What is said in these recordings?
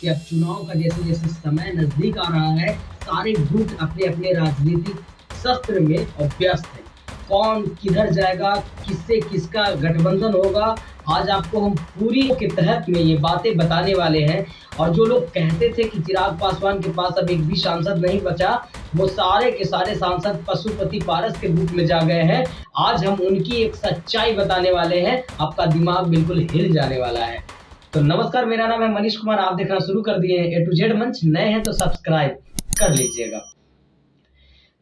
कि अब चुनाव का जैसे जैसे समय नजदीक आ रहा है, सारे गुट अपने अपने राजनीतिक शस्त्र में व्यस्त है। कौन किधर जाएगा, किससे किसका गठबंधन होगा, आज आपको हम पूरी के तहत में ये बातें बताने वाले हैं। और जो लोग कहते थे कि चिराग पासवान के पास अब एक भी सांसद नहीं बचा, वो सारे के सारे सांसद पशुपति पारस के रूप में जा गए हैं। आज हम उनकी एक सच्चाई बताने वाले हैं, आपका दिमाग बिल्कुल हिल जाने वाला है। तो नमस्कार, मेरा नाम है मनीष कुमार, आप देखना शुरू कर दिए हैं ए टू जेड मंच। नए हैं तो सब्सक्राइब कर लीजिएगा।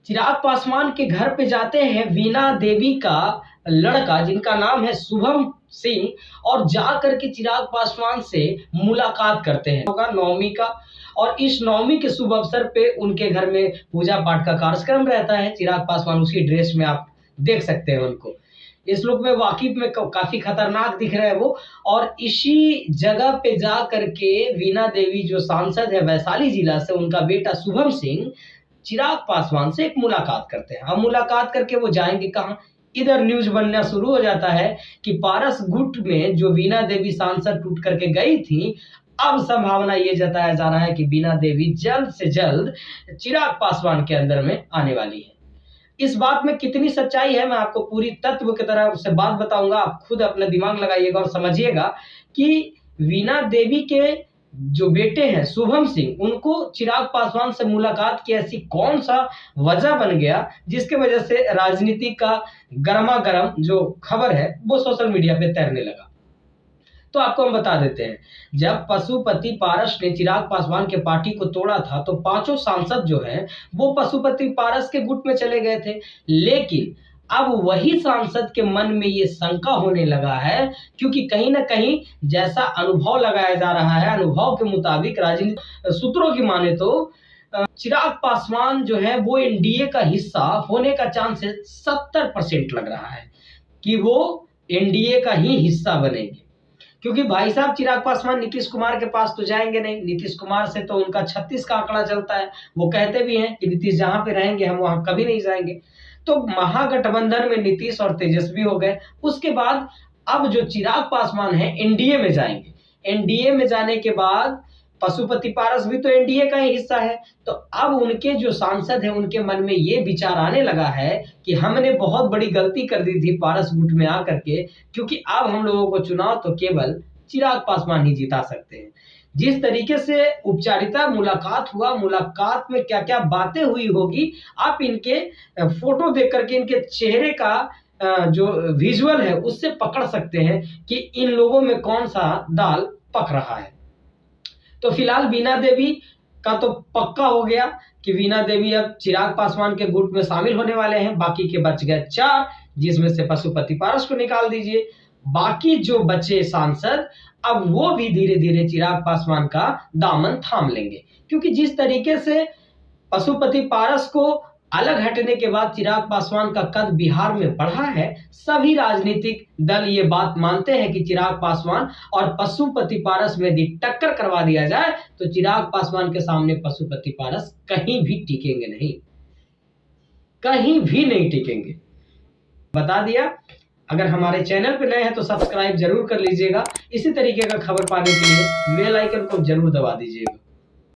चिराग पासवान के घर पे जाते हैं वीणा देवी का लड़का जिनका नाम है शुभम सिंह, और जा करके चिराग पासवान से मुलाकात करते हैं। होगा नवमी का, और इस नवमी के शुभ अवसर पे उनके घर में पूजा पाठ का कार्यक्रम रहता है। चिराग पासवान उसी ड्रेस में आप देख सकते हैं उनको। इस लुक में वाकिफ में काफी खतरनाक दिख रहे हैं वो। और इसी जगह पे जा करके वीणा देवी जो सांसद है वैशाली जिला से, उनका बेटा शुभम सिंह चिराग पासवान से एक मुलाकात करते हैं। अब मुलाकात करके वो जाएंगे कहाँ, इधर न्यूज बनना शुरू हो जाता है कि पारस गुट में जो वीणा देवी सांसद टूट करके गई थी, अब संभावना ये जताया जा रहा है कि वीणा देवी जल्द से जल्द चिराग पासवान के अंदर में आने वाली है। इस बात में कितनी सच्चाई है, मैं आपको पूरी तत्व की तरह उससे बात बताऊंगा। आप खुद अपना दिमाग लगाइएगा और समझिएगा कि वीणा देवी के जो बेटे हैं शुभम सिंह, उनको चिराग पासवान से मुलाकात की ऐसी कौन सा वजह बन गया जिसके वजह से राजनीति का गर्मा गर्म जो खबर है वो सोशल मीडिया पे तैरने लगा। तो आपको हम बता देते हैं, जब पशुपति पारस ने चिराग पासवान के पार्टी को तोड़ा था तो पांचों सांसद जो हैं वो पशुपति पारस के गुट में चले गए थे। लेकिन अब वही सांसद के मन में ये शंका होने लगा है, क्योंकि कहीं ना कहीं जैसा अनुभव लगाया जा रहा है, अनुभव के मुताबिक राजनीतिक सूत्रों की माने तो चिराग पासवान जो है वो एनडीए का हिस्सा होने का चांसेस 70% लग रहा है कि वो एनडीए का ही हिस्सा बनेंगे। क्योंकि भाई साहब चिराग पासवान नीतीश कुमार के पास तो जाएंगे नहीं, नीतीश कुमार से तो उनका 36 का आंकड़ा चलता है। वो कहते भी हैं कि नीतीश जहां पे रहेंगे हम वहां कभी नहीं जाएंगे। तो महागठबंधन में नीतीश और तेजस्वी हो गए। उसके बाद अब जो चिराग पासवान है एनडीए में जाएंगे। एनडीए में जाने के बाद पशुपति पारस भी तो एनडीए का ही हिस्सा है। तो अब उनके जो सांसद हैं उनके मन में ये विचार आने लगा है कि हमने बहुत बड़ी गलती कर दी थी पारस गुट में आकर के, क्योंकि अब हम लोगों को चुनाव तो केवल चिराग पासवान ही जिता सकते हैं। जिस तरीके से उपचारिता मुलाकात हुआ, मुलाकात में क्या क्या बातें हुई होगी, आप इनके फोटो देख करके इनके चेहरे का जो विजुअल है उससे पकड़ सकते हैं कि इन लोगों में कौन सा दाल पक रहा है। तो फिलहाल वीणा देवी का तो पक्का हो गया कि वीणा देवी अब चिराग पासवान के गुट में शामिल होने वाले हैं। बाकी के बच गए 4, जिसमें से पशुपति पारस को निकाल दीजिए। बाकी जो बचे सांसद अब वो भी धीरे धीरे चिराग पासवान का दामन थाम लेंगे, क्योंकि जिस तरीके से पशुपति पारस को अलग हटने के बाद चिराग पासवान का कद बिहार में बढ़ा है, सभी राजनीतिक दल ये बात मानते हैं कि चिराग पासवान और पशुपति पारस में यदि टक्कर करवा दिया जाए तो चिराग पासवान के सामने पशुपति पारस कहीं भी टिकेंगे नहीं, कहीं भी नहीं टिकेंगे। बता दिया। अगर हमारे चैनल पर नए हैं तो सब्सक्राइब जरूर कर लीजिएगा। इसी तरीके का खबर पाने के लिए बेल आइकन को जरूर दबा दीजिएगा।